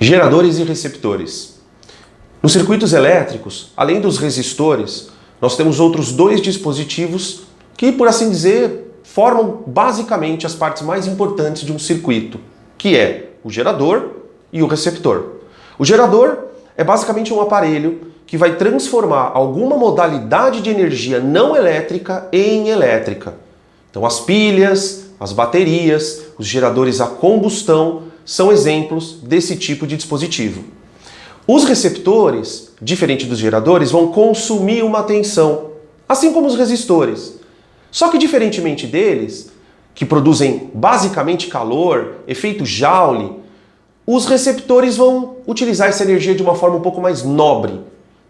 Geradores e receptores. Nos circuitos elétricos, além dos resistores, nós temos outros dois dispositivos que, por assim dizer, formam basicamente as partes mais importantes de um circuito, que é o gerador e o receptor. O gerador é basicamente um aparelho que vai transformar alguma modalidade de energia não elétrica em elétrica. Então as pilhas, as baterias, os geradores a combustão são exemplos desse tipo de dispositivo. Os receptores, diferente dos geradores, vão consumir uma tensão, assim como os resistores. Só que diferentemente deles, que produzem basicamente calor, efeito Joule, os receptores vão utilizar essa energia de uma forma um pouco mais nobre.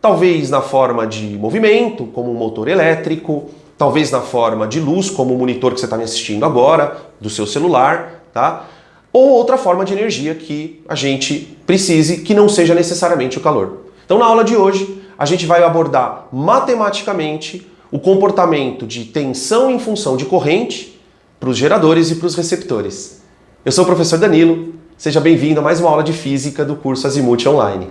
Talvez na forma de movimento, como um motor elétrico, talvez na forma de luz, como o monitor que você está me assistindo agora, do seu celular, tá? Ou outra forma de energia que a gente precise, que não seja necessariamente o calor. Então na aula de hoje, a gente vai abordar matematicamente o comportamento de tensão em função de corrente para os geradores e para os receptores. Eu sou o professor Danilo, seja bem-vindo a mais uma aula de física do curso Azimuth Online.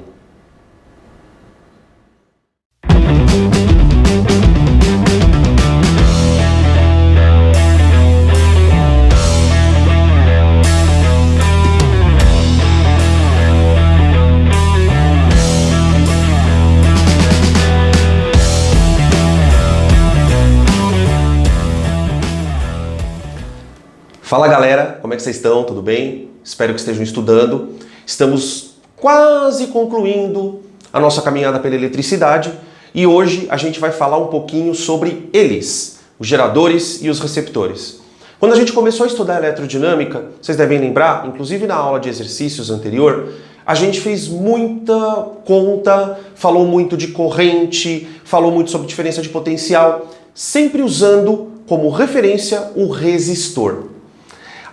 Fala galera, como é que vocês estão? Tudo bem? Espero que estejam estudando. Estamos quase concluindo a nossa caminhada pela eletricidade e hoje a gente vai falar um pouquinho sobre eles, os geradores e os receptores. Quando a gente começou a estudar eletrodinâmica, vocês devem lembrar, inclusive na aula de exercícios anterior, a gente fez muita conta, falou muito de corrente, falou muito sobre diferença de potencial, sempre usando como referência o resistor.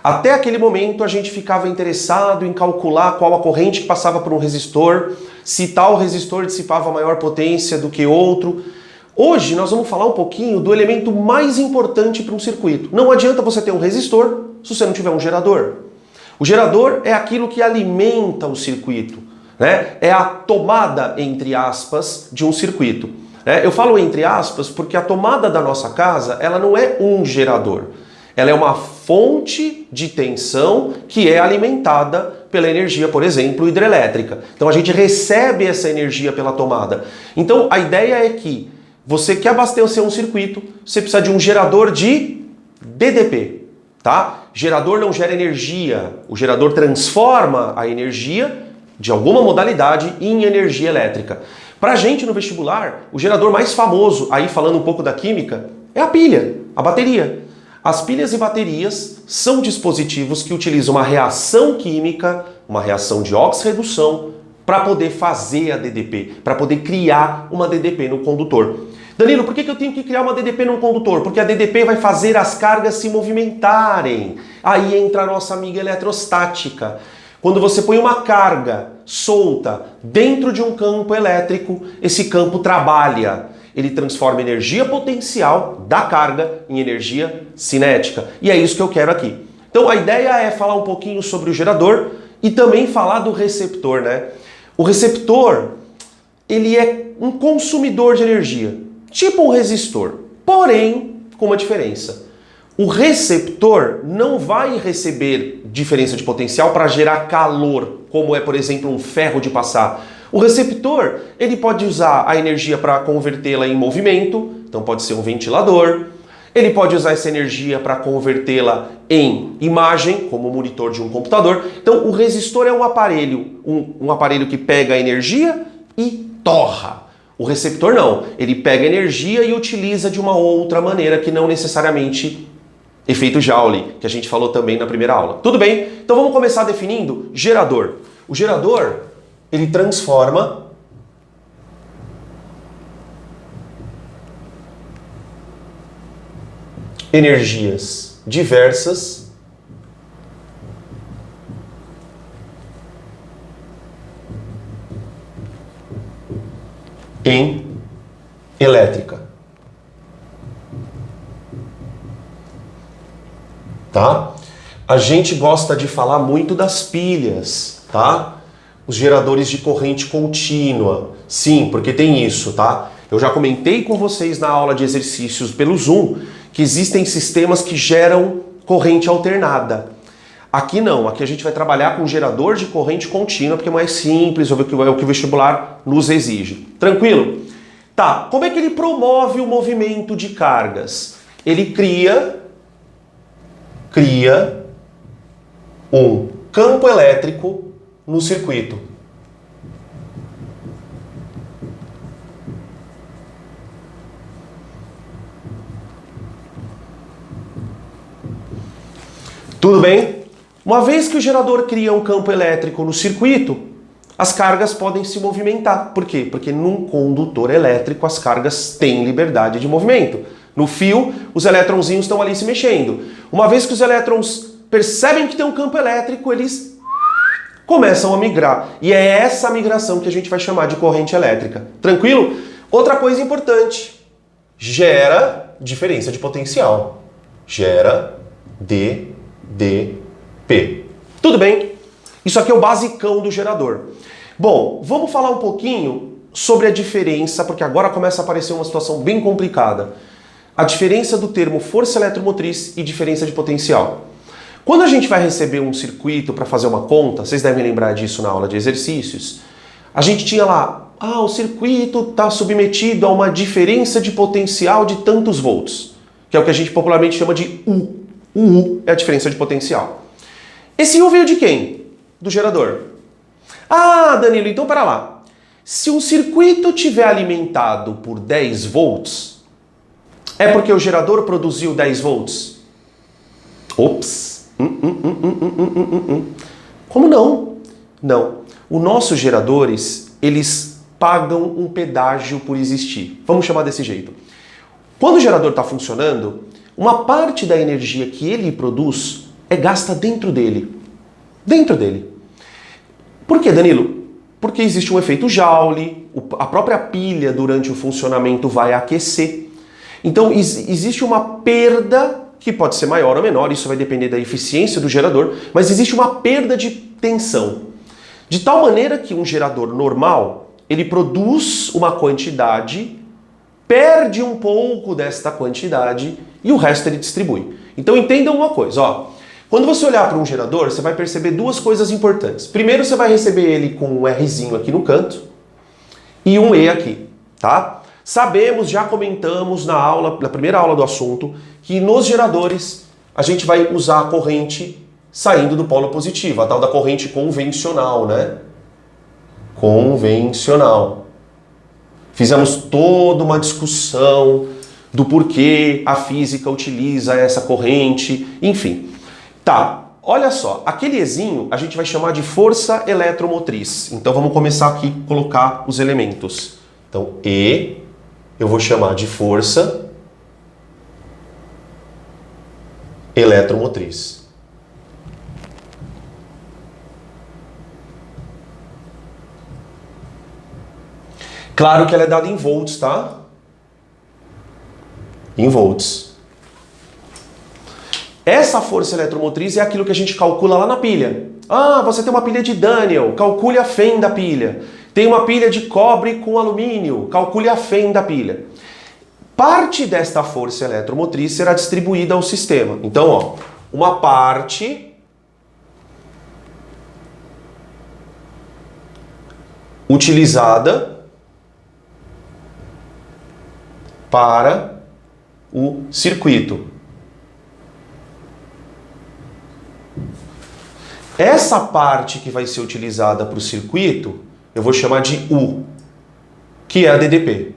Até aquele momento a gente ficava interessado em calcular qual a corrente que passava por um resistor, se tal resistor dissipava maior potência do que outro. Hoje nós vamos falar um pouquinho do elemento mais importante para um circuito. Não adianta você ter um resistor se você não tiver um gerador. O gerador é aquilo que alimenta o circuito, né? É a tomada, entre aspas, de um circuito. Eu falo entre aspas porque a tomada da nossa casa ela não é um gerador. Ela é uma fonte de tensão que é alimentada pela energia, por exemplo, hidrelétrica. Então a gente recebe essa energia pela tomada. Então a ideia é que você quer abastecer um circuito, você precisa de um gerador de DDP, tá? Gerador não gera energia, o gerador transforma a energia de alguma modalidade em energia elétrica. Pra gente no vestibular, o gerador mais famoso, aí falando um pouco da química, é a pilha, a bateria. As pilhas e baterias são dispositivos que utilizam uma reação química, uma reação de oxirredução, para poder fazer a DDP, para poder criar uma DDP no condutor. Danilo, por que eu tenho que criar uma DDP no condutor? Porque a DDP vai fazer as cargas se movimentarem. Aí entra a nossa amiga eletrostática. Quando você põe uma carga solta dentro de um campo elétrico, esse campo trabalha. Ele transforma energia potencial da carga em energia cinética. E é isso que eu quero aqui. Então a ideia é falar um pouquinho sobre o gerador e também falar do receptor, né? O receptor, ele é um consumidor de energia, tipo um resistor, porém com uma diferença. O receptor não vai receber diferença de potencial para gerar calor, como é, por exemplo, um ferro de passar. O receptor, ele pode usar a energia para convertê-la em movimento, então pode ser um ventilador. Ele pode usar essa energia para convertê-la em imagem, como o monitor de um computador. Então o resistor é um aparelho, um aparelho que pega a energia e torra. O receptor não, ele pega a energia e utiliza de uma outra maneira que não necessariamente efeito Joule, que a gente falou também na primeira aula. Tudo bem? Então vamos começar definindo gerador. O gerador, ele transforma energias diversas em elétrica. Tá? A gente gosta de falar muito das pilhas, tá? os geradores de corrente contínua. Sim, porque tem isso, tá? Eu já comentei com vocês na aula de exercícios pelo Zoom que existem sistemas que geram corrente alternada. Aqui não, aqui a gente vai trabalhar com gerador de corrente contínua, porque é mais simples, é o que o vestibular nos exige. Tranquilo? Tá, como é que ele promove o movimento de cargas? Ele cria um campo elétrico no circuito. Tudo bem? Uma vez que o gerador cria um campo elétrico no circuito, as cargas podem se movimentar. Por quê? Porque num condutor elétrico as cargas têm liberdade de movimento. No fio, os elétronzinhos estão ali se mexendo. Uma vez que os elétrons percebem que tem um campo elétrico, eles começam a migrar. E é essa migração que a gente vai chamar de corrente elétrica. Tranquilo? Outra coisa importante, gera diferença de potencial. Gera dDP. Tudo bem? Isso aqui é o basicão do gerador. Bom, vamos falar um pouquinho sobre a diferença, porque agora começa a aparecer uma situação bem complicada. A diferença do termo força eletromotriz e diferença de potencial. Quando a gente vai receber um circuito para fazer uma conta, vocês devem lembrar disso na aula de exercícios, a gente tinha lá, o circuito está submetido a uma diferença de potencial de tantos volts, que é o que a gente popularmente chama de U. O U é a diferença de potencial. Esse U veio de quem? Do gerador. Danilo, então para lá. Se um circuito tiver alimentado por 10 volts, é porque o gerador produziu 10 volts? Ops! Como não? Não. Os nossos geradores, eles pagam um pedágio por existir. Vamos chamar desse jeito. Quando o gerador está funcionando, uma parte da energia que ele produz é gasta dentro dele. Dentro dele. Por quê, Danilo? Porque existe um efeito Joule, a própria pilha durante o funcionamento vai aquecer. Então existe uma perda, que pode ser maior ou menor, isso vai depender da eficiência do gerador, mas existe uma perda de tensão. De tal maneira que um gerador normal, ele produz uma quantidade, perde um pouco desta quantidade e o resto ele distribui. Então entendam uma coisa, quando você olhar para um gerador, você vai perceber duas coisas importantes. Primeiro, você vai receber ele com um Rzinho aqui no canto e um E aqui, tá? Sabemos, já comentamos na primeira aula do assunto, que nos geradores a gente vai usar a corrente saindo do polo positivo, a tal da corrente convencional, né? Convencional. Fizemos toda uma discussão do porquê a física utiliza essa corrente, enfim. Tá, olha só, aquele Ezinho a gente vai chamar de força eletromotriz. Então vamos começar aqui a colocar os elementos. Então E, eu vou chamar de força eletromotriz. Claro que ela é dada em volts, tá? Em volts. Essa força eletromotriz é aquilo que a gente calcula lá na pilha. Você tem uma pilha de Daniel, calcule a FEM da pilha. Tem uma pilha de cobre com alumínio, calcule a FEM da pilha. Parte desta força eletromotriz será distribuída ao sistema. Então, uma parte utilizada para o circuito. Essa parte que vai ser utilizada para o circuito, eu vou chamar de U, que é a DDP.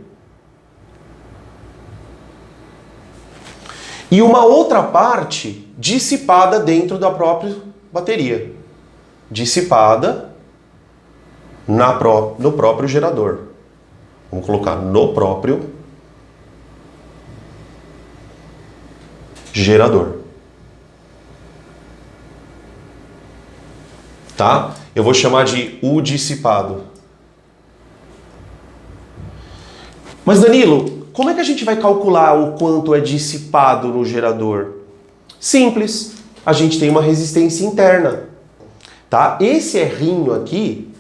E uma outra parte dissipada dentro da própria bateria. Dissipada no próprio gerador. Vamos colocar no próprio gerador. Tá? Eu vou chamar de U dissipado. Mas Danilo, como é que a gente vai calcular o quanto é dissipado no gerador? Simples, a gente tem uma resistência interna. Tá? Esse Rzinho aqui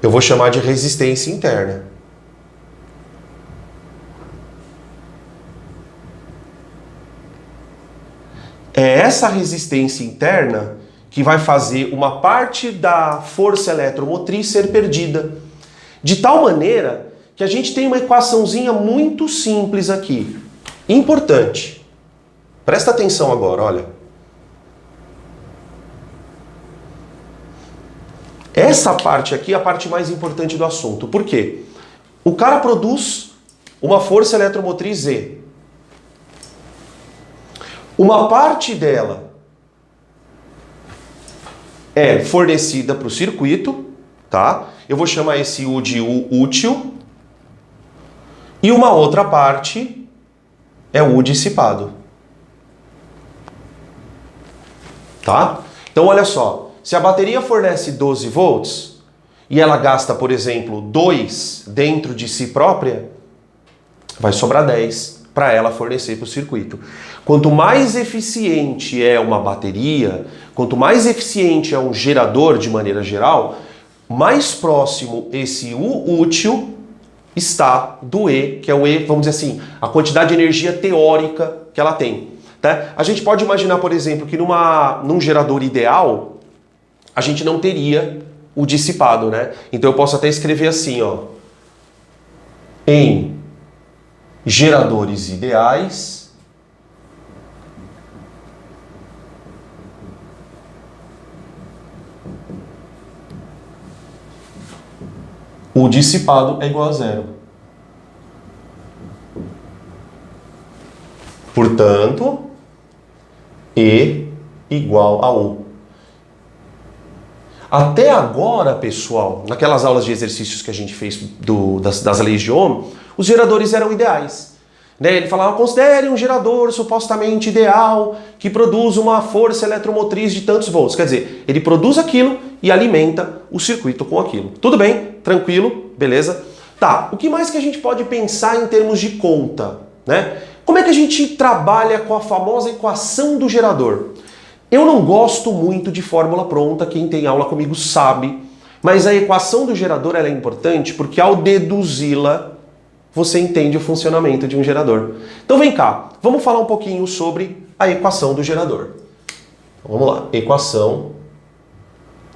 eu vou chamar de resistência interna. É essa resistência interna que vai fazer uma parte da força eletromotriz ser perdida. De tal maneira que a gente tem uma equaçãozinha muito simples aqui. Importante. Presta atenção agora, olha. Essa parte aqui é a parte mais importante do assunto. Por quê? O cara produz uma força eletromotriz E. Uma parte dela é fornecida para o circuito, tá? Eu vou chamar esse U de U útil. E uma outra parte é o U dissipado. Tá? Então olha só, se a bateria fornece 12 volts e ela gasta, por exemplo, 2 dentro de si própria, vai sobrar 10 para ela fornecer para o circuito. Quanto mais eficiente é uma bateria, quanto mais eficiente é um gerador de maneira geral, mais próximo esse U útil está do E, que é o E, vamos dizer assim, a quantidade de energia teórica que ela tem. Tá? A gente pode imaginar, por exemplo, que num gerador ideal, a gente não teria o dissipado, né? Então eu posso até escrever assim, ó. Em geradores ideais, o dissipado é igual a zero. Portanto, E igual a U. Até agora, pessoal, naquelas aulas de exercícios que a gente fez das leis de Ohm, os geradores eram ideais. Né? Ele falava, considere um gerador supostamente ideal que produz uma força eletromotriz de tantos volts. Quer dizer, ele produz aquilo e alimenta o circuito com aquilo. Tudo bem? Tranquilo? Beleza? Tá, o que mais que a gente pode pensar em termos de conta? Né? Como é que a gente trabalha com a famosa equação do gerador? Eu não gosto muito de fórmula pronta, quem tem aula comigo sabe, mas a equação do gerador ela é importante porque ao deduzi-la, você entende o funcionamento de um gerador. Então vem cá, vamos falar um pouquinho sobre a equação do gerador. Vamos lá, equação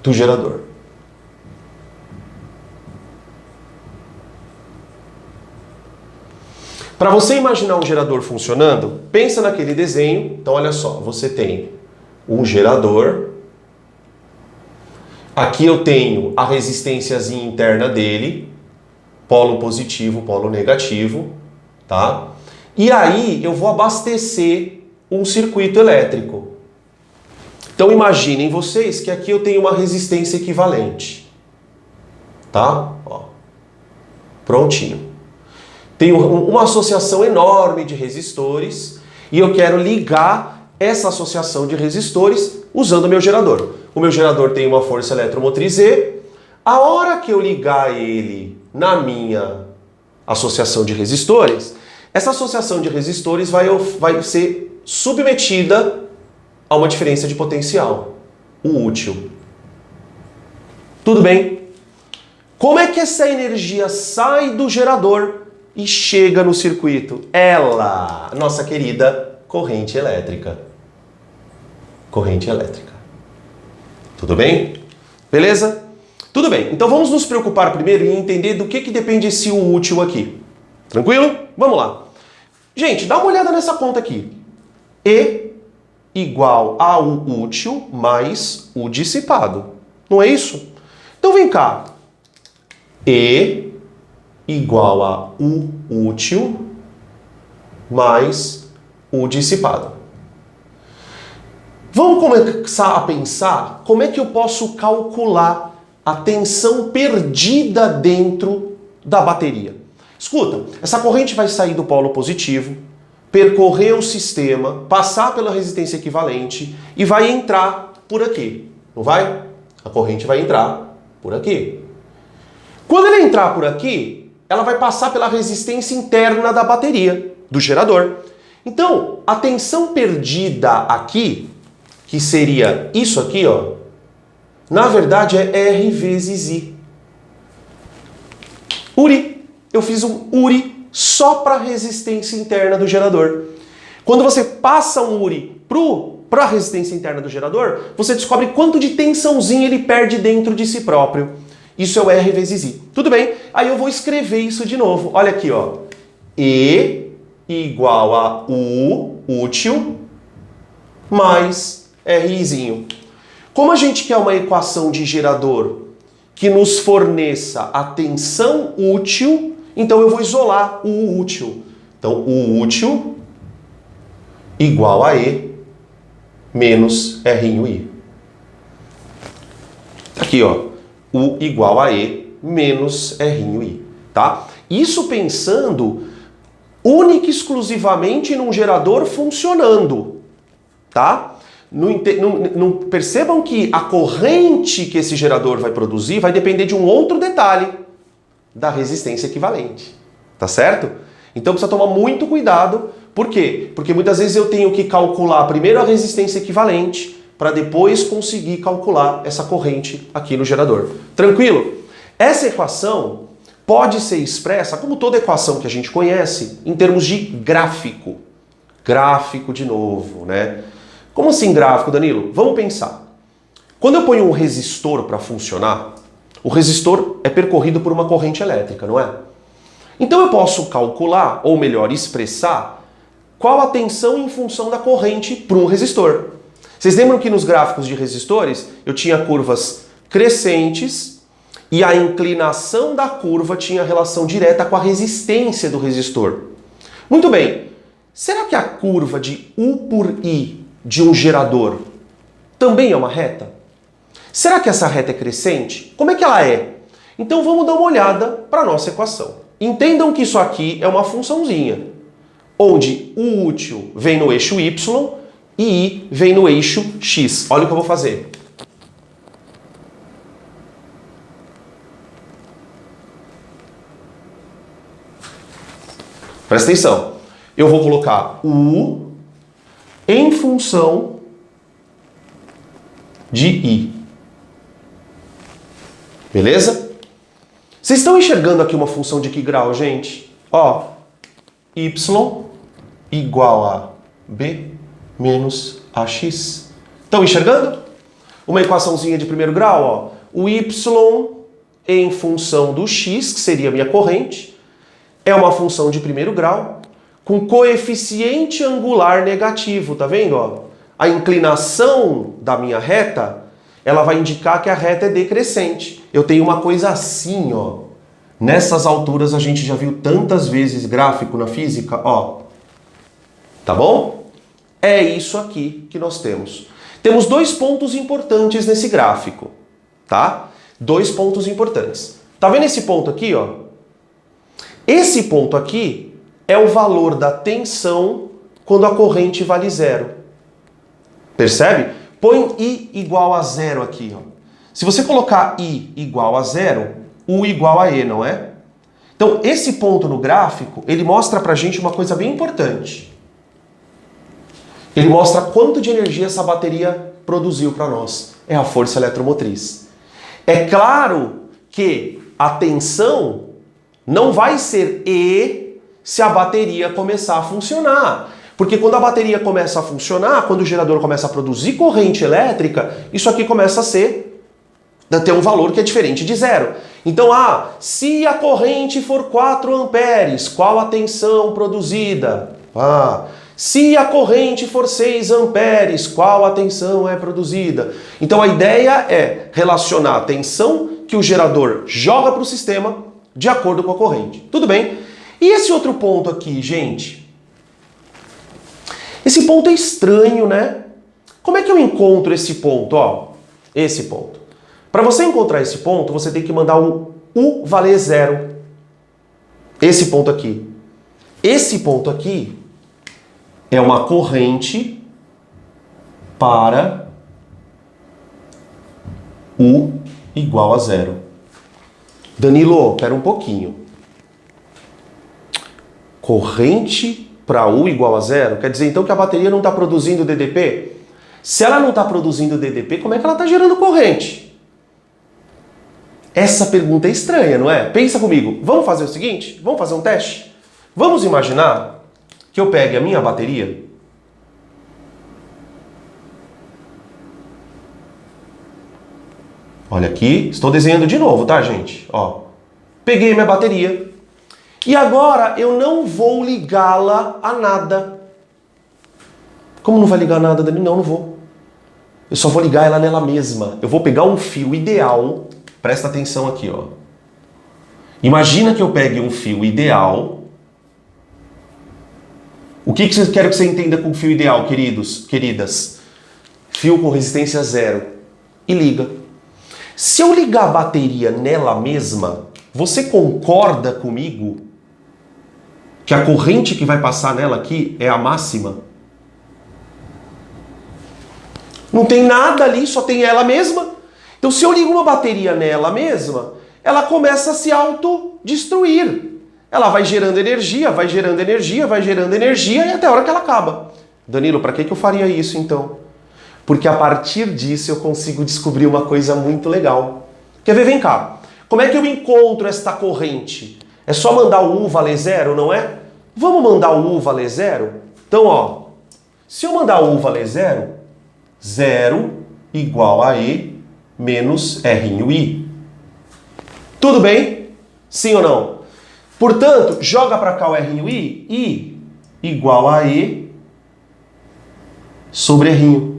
do gerador. Para você imaginar um gerador funcionando, pensa naquele desenho. Então olha só, você tem um gerador. Aqui eu tenho a resistênciazinha interna dele, polo positivo, polo negativo, tá? E aí eu vou abastecer um circuito elétrico. Então imaginem vocês que aqui eu tenho uma resistência equivalente, tá? Ó, prontinho. Tenho uma associação enorme de resistores e eu quero ligar essa associação de resistores usando o meu gerador. O meu gerador tem uma força eletromotriz E. A hora que eu ligar ele na minha associação de resistores, essa associação de resistores vai ser submetida a uma diferença de potencial, o útil. Tudo bem? Como é que essa energia sai do gerador e chega no circuito? Ela, nossa querida corrente elétrica. Corrente elétrica. Tudo bem? Beleza? Tudo bem. Então vamos nos preocupar primeiro em entender do que depende esse U útil aqui. Tranquilo? Vamos lá. Gente, dá uma olhada nessa conta aqui. E igual a U útil mais U dissipado. Não é isso? Então vem cá. E igual a U útil mais U dissipado. Vamos começar a pensar como é que eu posso calcular a tensão perdida dentro da bateria. Escuta, essa corrente vai sair do polo positivo, percorrer o sistema, passar pela resistência equivalente e vai entrar por aqui, não vai? A corrente vai entrar por aqui. Quando ela entrar por aqui, ela vai passar pela resistência interna da bateria, do gerador. Então, a tensão perdida aqui, que seria isso aqui, ó, na verdade é R vezes I. URI. Eu fiz um URI só para a resistência interna do gerador. Quando você passa um URI para a resistência interna do gerador, você descobre quanto de tensãozinha ele perde dentro de si próprio. Isso é o R vezes I. Tudo bem? Aí eu vou escrever isso de novo. Olha aqui, ó. E igual a U útil mais RIzinho. Como a gente quer uma equação de gerador que nos forneça a tensão útil, então eu vou isolar o U útil. Então, U útil igual a E menos Rinho aqui, ó. U igual a E menos Rinho tá? Isso pensando única e exclusivamente num gerador funcionando, tá? Percebam que a corrente que esse gerador vai produzir vai depender de um outro detalhe, da resistência equivalente, tá certo? Então precisa tomar muito cuidado. Por quê? Porque muitas vezes eu tenho que calcular primeiro a resistência equivalente para depois conseguir calcular essa corrente aqui no gerador. Tranquilo? Essa equação pode ser expressa, como toda equação que a gente conhece, em termos de gráfico. Gráfico de novo, né? Como assim gráfico, Danilo? Vamos pensar. Quando eu ponho um resistor para funcionar, o resistor é percorrido por uma corrente elétrica, não é? Então eu posso calcular, ou melhor, expressar, qual a tensão em função da corrente para um resistor. Vocês lembram que nos gráficos de resistores eu tinha curvas crescentes e a inclinação da curva tinha relação direta com a resistência do resistor. Muito bem, será que a curva de U por I de um gerador também é uma reta? Será que essa reta é crescente? Como é que ela é? Então vamos dar uma olhada para a nossa equação. Entendam que isso aqui é uma funçãozinha, onde U útil vem no eixo Y e I vem no eixo X. Olha o que eu vou fazer. Presta atenção. Eu vou colocar U em função de I. Beleza? Vocês estão enxergando aqui uma função de que grau, gente? Ó, y igual a b menos ax. Estão enxergando? Uma equaçãozinha de primeiro grau, ó. O y em função do x, que seria a minha corrente, é uma função de primeiro grau com coeficiente angular negativo, tá vendo? Ó? A inclinação da minha reta, ela vai indicar que a reta é decrescente. Eu tenho uma coisa assim, ó. Nessas alturas a gente já viu tantas vezes gráfico na física, ó. Tá bom? É isso aqui que nós temos. Temos dois pontos importantes nesse gráfico, tá? Dois pontos importantes. Tá vendo esse ponto aqui, ó? Esse ponto aqui é o valor da tensão quando a corrente vale zero. Percebe? Põe I igual a zero aqui, ó. Se você colocar I igual a zero, U igual a E, não é? Então, esse ponto no gráfico, ele mostra pra gente uma coisa bem importante. Ele mostra quanto de energia essa bateria produziu para nós. É a força eletromotriz. É claro que a tensão não vai ser E se a bateria começar a funcionar. Porque quando a bateria começa a funcionar, quando o gerador começa a produzir corrente elétrica, isso aqui começa a ter um valor que é diferente de zero. Então, se a corrente for 4 amperes, qual a tensão produzida? Se a corrente for 6 amperes, qual a tensão é produzida? Então a ideia é relacionar a tensão que o gerador joga para o sistema de acordo com a corrente. Tudo bem? E esse outro ponto aqui, gente? Esse ponto é estranho, né? Como é que eu encontro esse ponto? Ó, esse ponto. Para você encontrar esse ponto, você tem que mandar o U valer zero. Esse ponto aqui. Esse ponto aqui é uma corrente para U igual a zero. Danilo, espera um pouquinho. Corrente para U igual a zero? Quer dizer então que a bateria não está produzindo DDP? Se ela não está produzindo DDP, como é que ela está gerando corrente? Essa pergunta é estranha, não é? Pensa comigo. Vamos fazer o seguinte? Vamos fazer um teste? Vamos imaginar que eu pegue a minha bateria. Olha aqui, estou desenhando de novo, tá, gente? Ó, peguei minha bateria e agora eu não vou ligá-la a nada. Como não vai ligar nada, Dani? Não, não vou. Eu só vou ligar ela nela mesma. Eu vou pegar um fio ideal. Presta atenção aqui, ó. Imagina que eu pegue um fio ideal. O que eu quero que você entenda com fio ideal, queridos, queridas? Fio com resistência zero. E liga. Se eu ligar a bateria nela mesma, você concorda comigo que a corrente que vai passar nela aqui é a máxima? Não tem nada ali, só tem ela mesma. Então, se eu ligo uma bateria nela mesma, ela começa a se autodestruir. Ela vai gerando energia, vai gerando energia, vai gerando energia e até a hora que ela acaba. Danilo, para que eu faria isso então? Porque a partir disso eu consigo descobrir uma coisa muito legal. Quer ver? Vem cá. Como é que eu encontro esta corrente? É só mandar o U valer zero, não é? Vamos mandar o U valer zero? Então, ó, se eu mandar o U valer zero, zero igual a E menos R'I. Tudo bem? Sim ou não? Portanto, joga para cá o R'I, I igual a E sobre R'I.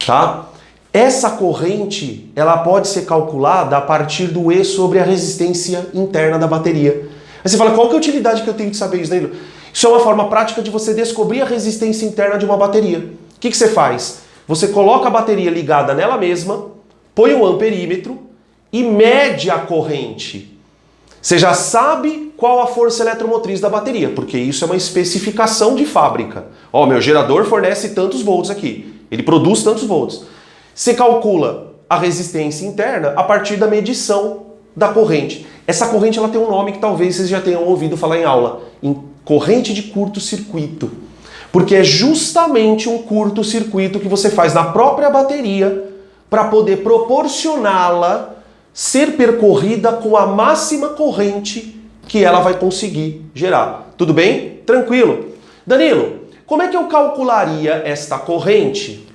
Tá? Essa corrente, ela pode ser calculada a partir do E sobre a resistência interna da bateria. Aí você fala, qual que é a utilidade que eu tenho de saber isso, Danilo? Isso é uma forma prática de você descobrir a resistência interna de uma bateria. O que você faz? Você coloca a bateria ligada nela mesma, põe um amperímetro e mede a corrente. Você já sabe qual a força eletromotriz da bateria, porque isso é uma especificação de fábrica. Ó, meu gerador fornece tantos volts aqui, ele produz tantos volts. Você calcula a resistência interna a partir da medição da corrente. Essa corrente ela tem um nome que talvez vocês já tenham ouvido falar em aula, em corrente de curto-circuito. Porque é justamente um curto-circuito que você faz na própria bateria para poder proporcioná-la ser percorrida com a máxima corrente que ela vai conseguir gerar. Tudo bem? Tranquilo? Danilo, como é que eu calcularia esta corrente?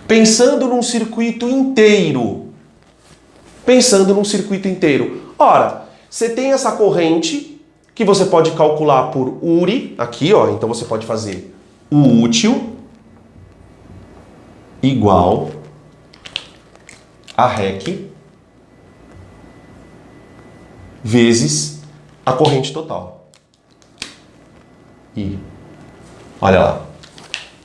Pensando num circuito inteiro. Pensando num circuito inteiro. Ora, você tem essa corrente que você pode calcular por URI, aqui, ó, então você pode fazer o útil igual a REC vezes a corrente total. E olha lá,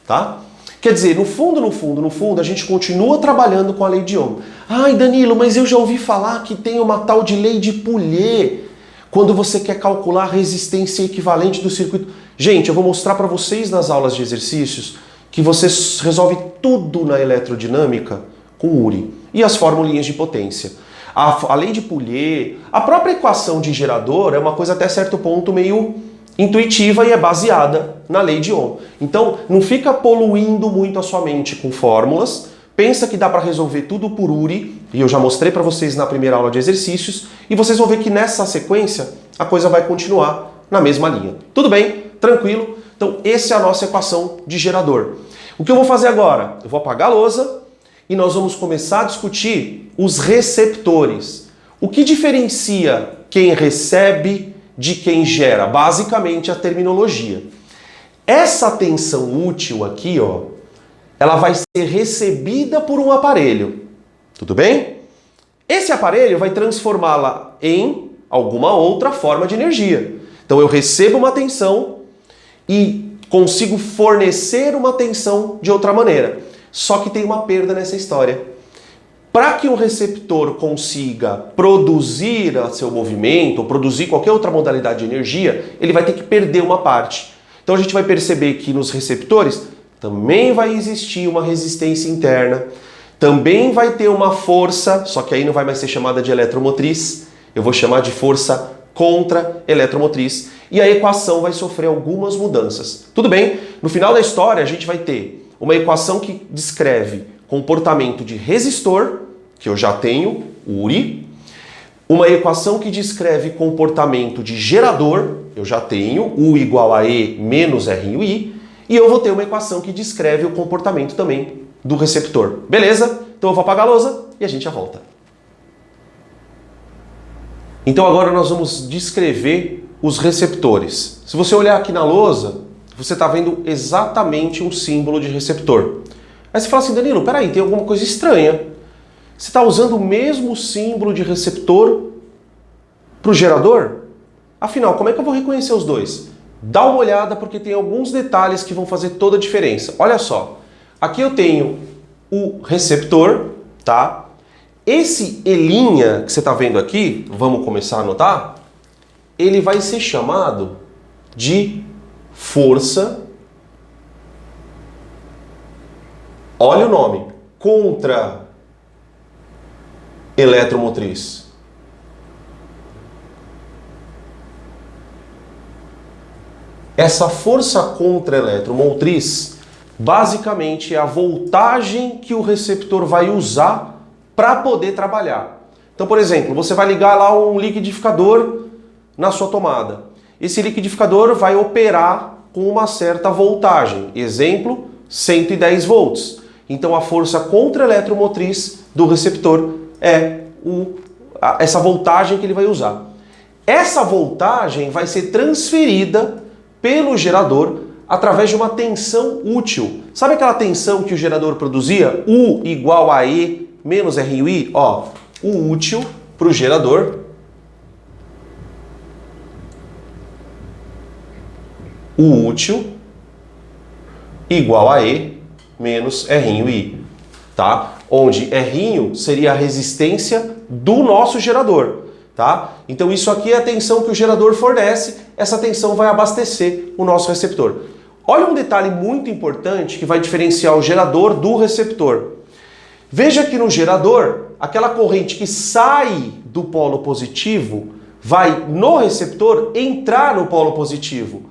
tá? Quer dizer, no fundo, a gente continua trabalhando com a lei de Ohm. Ai, Danilo, mas eu já ouvi falar que tem uma tal de lei de Pouliot quando você quer calcular a resistência equivalente do circuito. Gente, eu vou mostrar para vocês nas aulas de exercícios que você resolve tudo na eletrodinâmica com URI e as formulinhas de potência. A lei de Pouliot, a própria equação de gerador é uma coisa até certo ponto meio intuitiva e é baseada na lei de Ohm. Então, não fica poluindo muito a sua mente com fórmulas. Pensa que dá para resolver tudo por URI, e eu já mostrei para vocês na primeira aula de exercícios, e vocês vão ver que nessa sequência a coisa vai continuar na mesma linha. Tudo bem? Tranquilo? Então, essa é a nossa equação de gerador. O que eu vou fazer agora? Eu vou apagar a lousa e nós vamos começar a discutir os receptores. O que diferencia quem recebe de quem gera? Basicamente a terminologia. Essa tensão útil aqui, ó, ela vai ser recebida por um aparelho. Tudo bem? Esse aparelho vai transformá-la em alguma outra forma de energia. Então eu recebo uma tensão e consigo fornecer uma tensão de outra maneira. Só que tem uma perda nessa história. Para que um receptor consiga produzir seu movimento, ou produzir qualquer outra modalidade de energia, ele vai ter que perder uma parte. Então a gente vai perceber que nos receptores também vai existir uma resistência interna, também vai ter uma força, só que aí não vai mais ser chamada de eletromotriz, eu vou chamar de força contra-eletromotriz, e a equação vai sofrer algumas mudanças. Tudo bem? No final da história a gente vai ter uma equação que descreve comportamento de resistor que eu já tenho, URI. Uma equação que descreve comportamento de gerador, eu já tenho, U igual a E menos R em I. E eu vou ter uma equação que descreve o comportamento também do receptor. Beleza? Então eu vou apagar a lousa e a gente já volta. Então agora nós vamos descrever os receptores. Se você olhar aqui na lousa, você está vendo exatamente um símbolo de receptor. Aí você fala assim, Danilo, peraí, tem alguma coisa estranha. Você está usando o mesmo símbolo de receptor para o gerador? Afinal, como é que eu vou reconhecer os dois? Dá uma olhada porque tem alguns detalhes que vão fazer toda a diferença. Olha só, aqui eu tenho o receptor, tá? Esse E' que você está vendo aqui, vamos começar a anotar, ele vai ser chamado de força, olha o nome, contra eletromotriz. Essa força contra eletromotriz, basicamente, é a voltagem que o receptor vai usar para poder trabalhar. Então, por exemplo, você vai ligar lá um liquidificador na sua tomada. Esse liquidificador vai operar com uma certa voltagem. Exemplo, 110 volts. Então, a força contra eletromotriz do receptor é essa voltagem que ele vai usar. Essa voltagem vai ser transferida pelo gerador através de uma tensão útil. Sabe aquela tensão que o gerador produzia? U igual a E menos R em I? Ó, o útil para o gerador igual a E menos R em I, tá? Onde R seria a resistência do nosso gerador, tá? Então isso aqui é a tensão que o gerador fornece, essa tensão vai abastecer o nosso receptor. Olha um detalhe muito importante que vai diferenciar o gerador do receptor. Veja que no gerador, aquela corrente que sai do polo positivo vai no receptor entrar no polo positivo.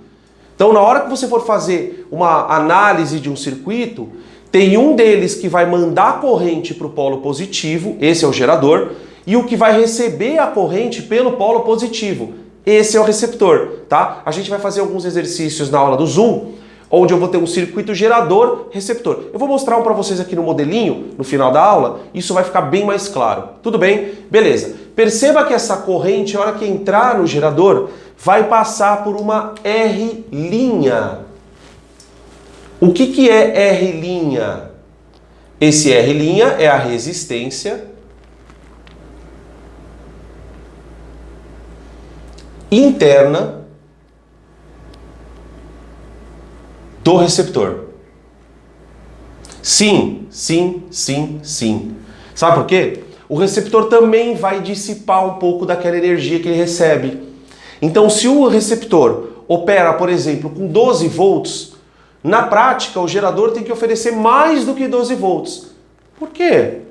Então, na hora que você for fazer uma análise de um circuito, tem um deles que vai mandar a corrente para o polo positivo, esse é o gerador, e o que vai receber a corrente pelo polo positivo, esse é o receptor, tá? A gente vai fazer alguns exercícios na aula do Zoom, onde eu vou ter um circuito gerador-receptor. Eu vou mostrar um para vocês aqui no modelinho, no final da aula, isso vai ficar bem mais claro. Tudo bem? Beleza. Perceba que essa corrente, a hora que entrar no gerador, vai passar por uma R'. O que é R'? Esse R' é a resistência interna do receptor. Sim, sim, sim, sim. Sabe por quê? O receptor também vai dissipar um pouco daquela energia que ele recebe. Então, se o receptor opera, por exemplo, com 12 volts, na prática o gerador tem que oferecer mais do que 12 volts. Por quê?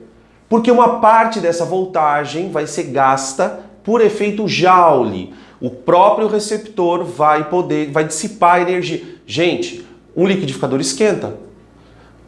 Porque uma parte dessa voltagem vai ser gasta por efeito Joule. O próprio receptor vai dissipar a energia. Gente, um liquidificador esquenta,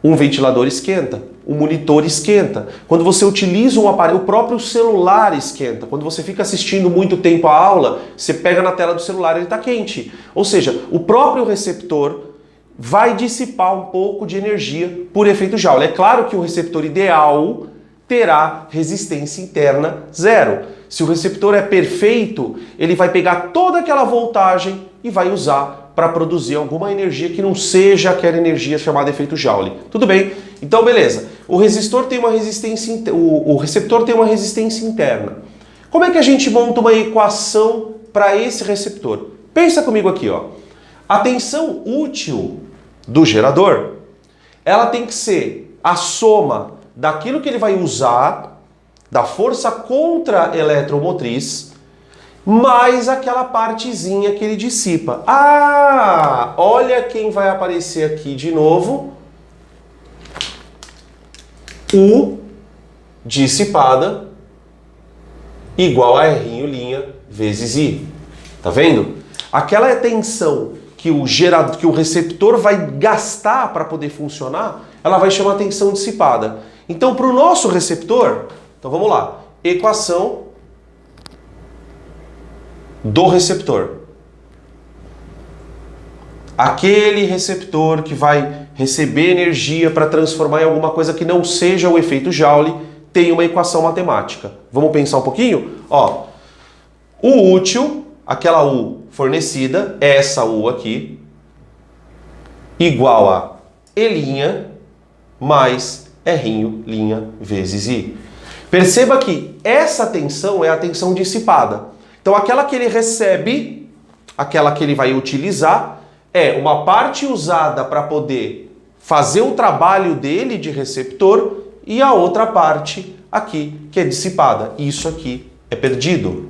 um ventilador esquenta, um monitor esquenta. Quando você utiliza um aparelho, o próprio celular esquenta. Quando você fica assistindo muito tempo a aula, você pega na tela do celular e ele está quente. Ou seja, o próprio receptor vai dissipar um pouco de energia por efeito Joule. É claro que o receptor ideal terá resistência interna zero. Se o receptor é perfeito, ele vai pegar toda aquela voltagem e vai usar para produzir alguma energia que não seja aquela energia chamada efeito Joule. Tudo bem? Então, beleza. O receptor tem uma resistência interna. Como é que a gente monta uma equação para esse receptor? Pensa comigo aqui, ó. A tensão útil do gerador, ela tem que ser a soma daquilo que ele vai usar, da força contra eletromotriz, mais aquela partezinha que ele dissipa. Ah, olha quem vai aparecer aqui de novo. U dissipada igual a R' vezes I. Tá vendo? Aquela tensão que o receptor vai gastar para poder funcionar, ela vai chamar tensão dissipada. Então, para o nosso receptor, Então vamos lá. Equação do receptor. Aquele receptor que vai receber energia para transformar em alguma coisa que não seja o efeito Joule tem uma equação matemática. Vamos pensar um pouquinho? Ó, o útil, aquela U fornecida, essa U aqui, igual a E' mais R' vezes I. Perceba que essa tensão é a tensão dissipada. Então aquela que ele recebe, aquela que ele vai utilizar, é uma parte usada para poder fazer o trabalho dele de receptor e a outra parte aqui que é dissipada. Isso aqui é perdido.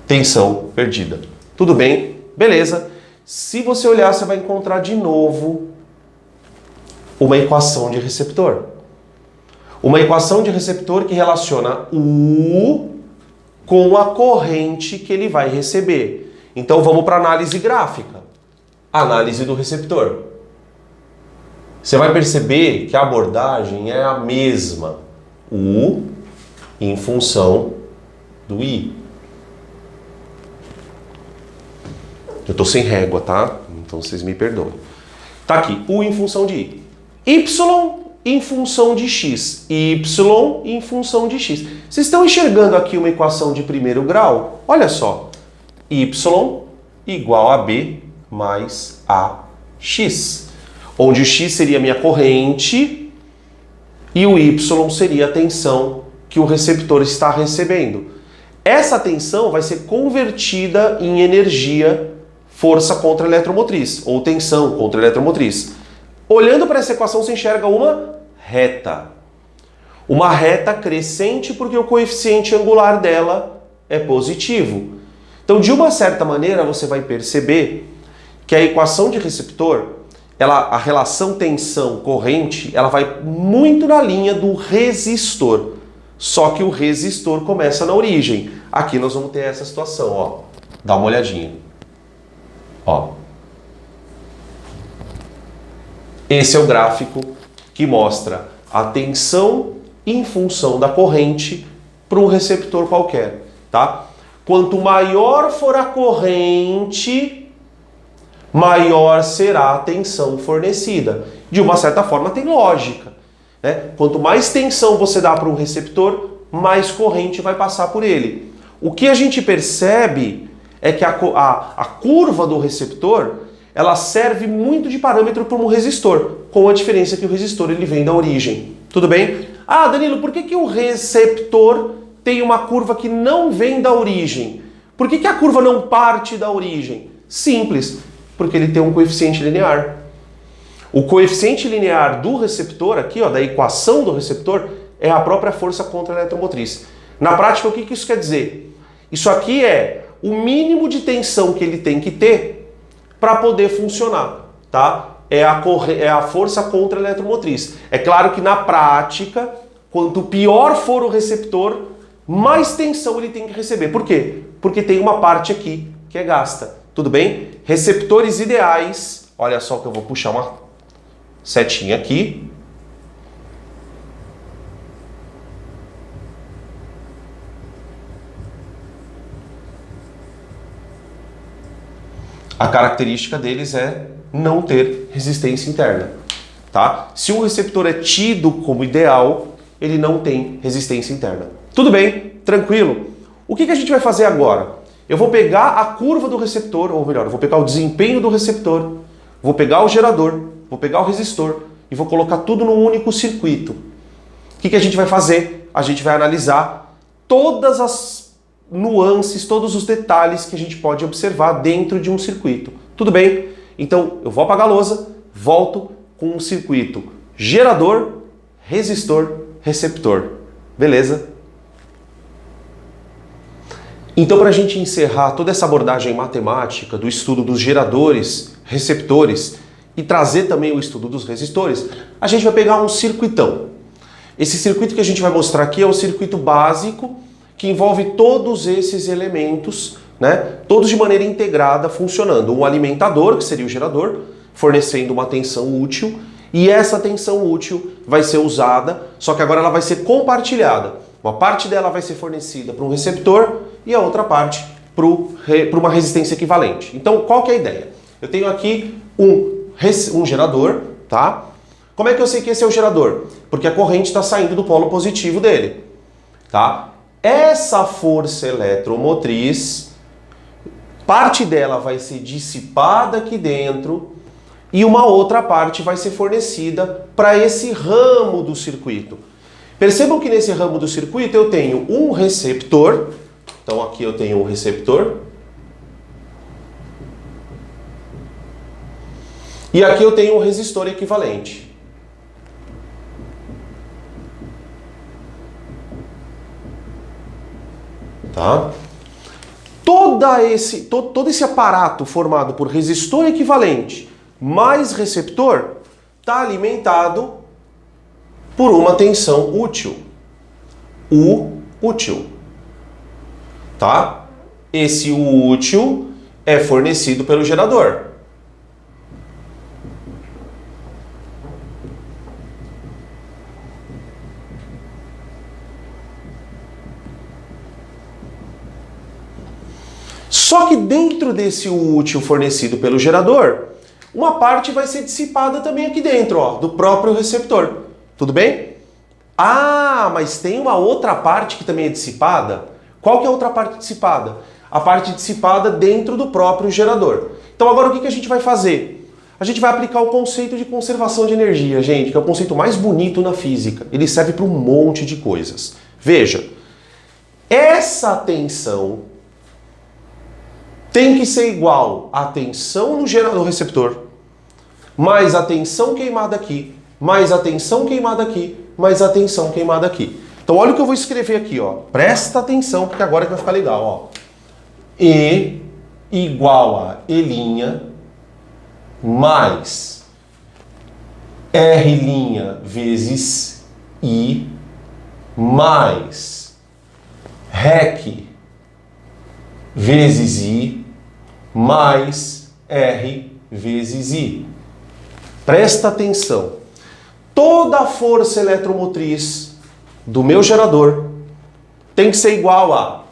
Tensão perdida. Tudo bem? Beleza. Se você olhar, você vai encontrar de novo uma equação de receptor. Uma equação de receptor que relaciona U com a corrente que ele vai receber. Então vamos para a análise gráfica. Análise do receptor. Você vai perceber que a abordagem é a mesma. U em função do I. Eu estou sem régua, tá? Então vocês me perdoem. Tá aqui, U em função de I. Y em função de X. Y em função de X. Vocês estão enxergando aqui uma equação de primeiro grau? Olha só. Y igual a B mais AX. Onde o X seria a minha corrente e o Y seria a tensão que o receptor está recebendo. Essa tensão vai ser convertida em energia, força contra eletromotriz, ou tensão contra eletromotriz. Olhando para essa equação, você enxerga uma reta. Uma reta crescente porque o coeficiente angular dela é positivo. Então, de uma certa maneira, você vai perceber que a equação de receptor, a relação tensão-corrente, ela vai muito na linha do resistor. Só que o resistor começa na origem. Aqui nós vamos ter essa situação, ó. Dá uma olhadinha. Ó. Esse é o gráfico que mostra a tensão em função da corrente para um receptor qualquer, tá? Quanto maior for a corrente, maior será a tensão fornecida. De uma certa forma tem lógica, né? Quanto mais tensão você dá para um receptor, mais corrente vai passar por ele. O que a gente percebe é que a curva do receptor, ela serve muito de parâmetro para um resistor, com a diferença que o resistor ele vem da origem. Tudo bem? Ah, Danilo, por que o receptor tem uma curva que não vem da origem? Por que a curva não parte da origem? Simples, porque ele tem um coeficiente linear. O coeficiente linear do receptor, aqui, ó, da equação do receptor, é a própria força contra a eletromotriz. Na prática, o que isso quer dizer? Isso aqui é o mínimo de tensão que ele tem que ter para poder funcionar, tá? É a força contra a eletromotriz. É claro que na prática, quanto pior for o receptor, mais tensão ele tem que receber. Por quê? Porque tem uma parte aqui que é gasta. Tudo bem? Receptores ideais, olha só que eu vou puxar uma setinha aqui. A característica deles é não ter resistência interna, tá? Se um receptor é tido como ideal, ele não tem resistência interna. Tudo bem, tranquilo. O que a gente vai fazer agora? Eu vou pegar a curva do receptor, ou melhor, eu vou pegar o desempenho do receptor, vou pegar o gerador, vou pegar o resistor e vou colocar tudo num único circuito. O que a gente vai fazer? A gente vai analisar todas as nuances, todos os detalhes que a gente pode observar dentro de um circuito. Tudo bem? Então, eu vou apagar a lousa, volto com um circuito gerador, resistor, receptor. Beleza? Então, para a gente encerrar toda essa abordagem matemática do estudo dos geradores, receptores e trazer também o estudo dos resistores, a gente vai pegar um circuitão. Esse circuito que a gente vai mostrar aqui é o circuito básico que envolve todos esses elementos, né? Todos de maneira integrada funcionando. Um alimentador, que seria o gerador, fornecendo uma tensão útil, E essa tensão útil vai ser usada, só que agora ela vai ser compartilhada. Uma parte dela vai ser fornecida para um receptor e a outra parte para uma resistência equivalente. Então, qual que é a ideia? Eu tenho aqui um gerador, tá? Como é que eu sei que esse é o gerador? Porque a corrente está saindo do polo positivo dele, tá? Essa força eletromotriz, parte dela vai ser dissipada aqui dentro e uma outra parte vai ser fornecida para esse ramo do circuito. Percebam que nesse ramo do circuito eu tenho um receptor. Então aqui eu tenho um receptor. E aqui eu tenho um resistor equivalente. Tá? Todo esse aparato formado por resistor equivalente mais receptor está alimentado por uma tensão útil. U útil. Tá? Esse U útil é fornecido pelo gerador. Só que dentro desse U útil fornecido pelo gerador, uma parte vai ser dissipada também aqui dentro, ó, do próprio receptor. Tudo bem? Ah, mas tem uma outra parte que também é dissipada? Qual que é a outra parte dissipada? A parte dissipada dentro do próprio gerador. Então agora o que a gente vai fazer? A gente vai aplicar o conceito de conservação de energia, gente, que é o conceito mais bonito na física. Ele serve para um monte de coisas. Veja, essa tensão tem que ser igual à tensão no gerador receptor, mais a tensão queimada aqui, mais a tensão queimada aqui, mais a tensão queimada aqui. Então olha o que eu vou escrever aqui, ó. Presta atenção, porque agora é que vai ficar legal, ó. E igual a E' mais R' vezes I mais REC vezes I mais R vezes I. Presta atenção. Toda a força eletromotriz do meu gerador tem que ser igual a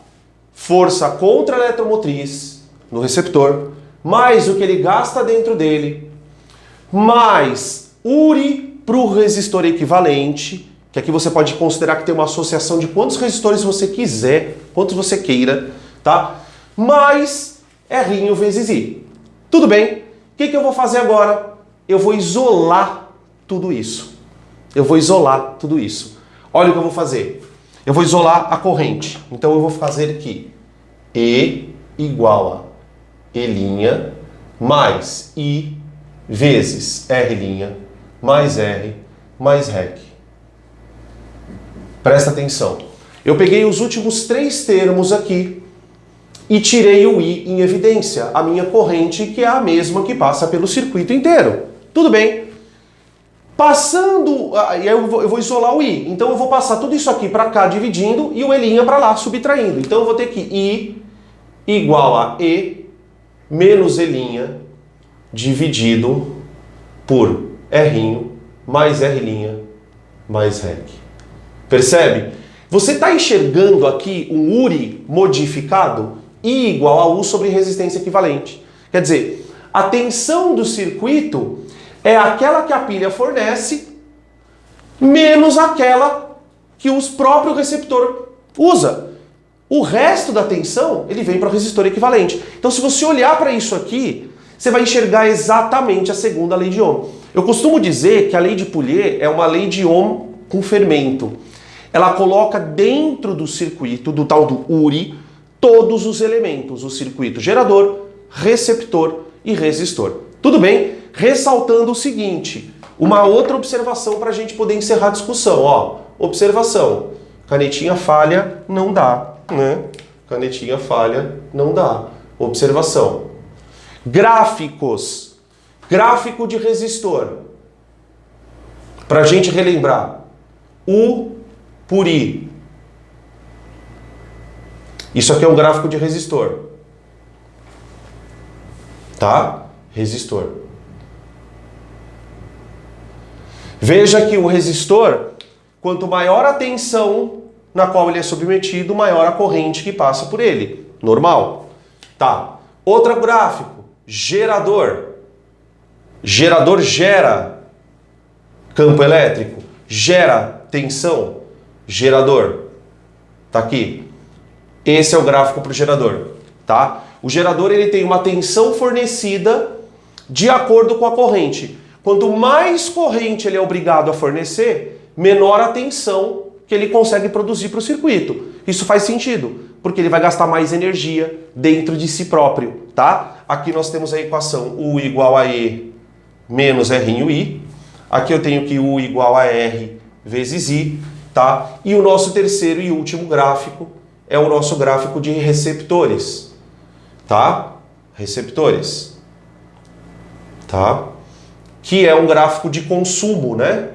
força contra a eletromotriz no receptor, mais o que ele gasta dentro dele, mais URI para o resistor equivalente, que aqui você pode considerar que tem uma associação de quantos resistores você quiser, quantos você queira, tá? Mais R vezes I. Tudo bem? O que eu vou fazer agora? Eu vou isolar tudo isso. Eu vou isolar tudo isso. Olha o que eu vou fazer. Eu vou isolar a corrente. Então eu vou fazer aqui E igual a E' mais I vezes R' mais R mais REC. Presta atenção. Eu peguei os últimos três termos aqui e tirei o I em evidência, a minha corrente, que é a mesma que passa pelo circuito inteiro. Tudo bem? Passando, e aí eu vou isolar o I. Então eu vou passar tudo isso aqui para cá dividindo e o E' para lá subtraindo. Então eu vou ter que I igual a E menos E' dividido por R' mais R' mais REC. Percebe? Você está enxergando aqui um URI modificado? I igual a U sobre resistência equivalente. Quer dizer, a tensão do circuito é aquela que a pilha fornece menos aquela que o próprio receptor usa. O resto da tensão, ele vem para o resistor equivalente. Então, se você olhar para isso aqui, você vai enxergar exatamente a segunda lei de Ohm. Eu costumo dizer que a lei de Pouliot é uma lei de Ohm com fermento. Ela coloca dentro do circuito, do tal do URI, todos os elementos, o circuito gerador, receptor e resistor. Tudo bem? Ressaltando o seguinte, uma outra observação para a gente poder encerrar a discussão. Ó, observação, canetinha falha, não dá, né? Canetinha falha, não dá. Observação. Gráficos. Gráfico de resistor. Para a gente relembrar. U por I. Isso aqui é um gráfico de resistor. Tá? Resistor. Veja que o resistor, quanto maior a tensão na qual ele é submetido, maior a corrente que passa por ele. Normal. Tá. Outro gráfico. Gerador. Gerador gera campo elétrico, gera tensão. Gerador. Tá aqui. Esse é o gráfico para o gerador. Tá? O gerador ele tem uma tensão fornecida de acordo com a corrente. Quanto mais corrente ele é obrigado a fornecer, menor a tensão que ele consegue produzir para o circuito. Isso faz sentido, porque ele vai gastar mais energia dentro de si próprio, tá? Aqui nós temos a equação U igual a E menos R'I. Aqui eu tenho que U igual a R vezes I, tá? E o nosso terceiro e último gráfico é o nosso gráfico de receptores, tá? Receptores, tá? Que é um gráfico de consumo, né?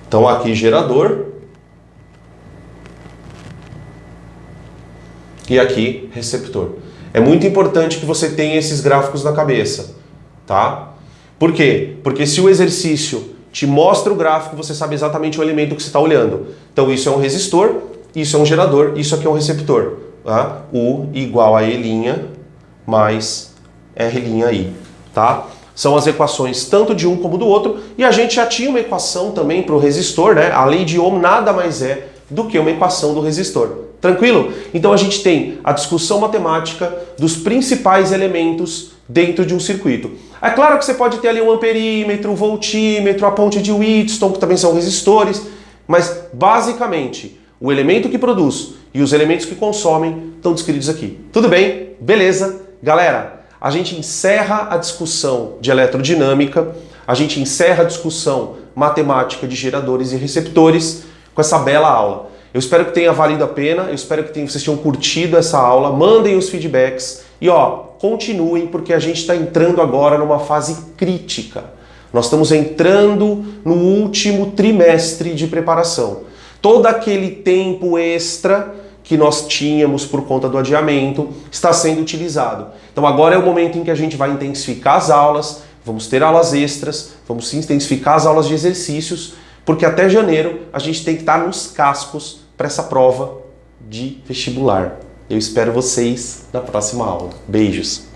Então aqui gerador e aqui receptor. É muito importante que você tenha esses gráficos na cabeça, tá? Por quê? Porque se o exercício te mostra o gráfico, você sabe exatamente o elemento que você está olhando. Então isso é um resistor, isso é um gerador, isso aqui é um receptor, tá? U igual a E' mais R'I, tá? São as equações tanto de um como do outro, e a gente já tinha uma equação também para o resistor, né? A lei de Ohm nada mais é do que uma equação do resistor. Tranquilo? Então a gente tem a discussão matemática dos principais elementos dentro de um circuito. É claro que você pode ter ali um amperímetro, um voltímetro, a ponte de Wheatstone, que também são resistores, mas basicamente o elemento que produz e os elementos que consomem estão descritos aqui. Tudo bem? Beleza? Galera, a gente encerra a discussão de eletrodinâmica, a gente encerra a discussão matemática de geradores e receptores com essa bela aula. Eu espero que tenha valido a pena, eu espero que vocês tenham curtido essa aula, mandem os feedbacks e continuem, porque a gente está entrando agora numa fase crítica. Nós estamos entrando no último trimestre de preparação. Todo aquele tempo extra que nós tínhamos por conta do adiamento está sendo utilizado. Então agora é o momento em que a gente vai intensificar as aulas, vamos ter aulas extras, vamos intensificar as aulas de exercícios, porque até janeiro a gente tem que estar nos cascos para essa prova de vestibular. Eu espero vocês na próxima aula. Beijos!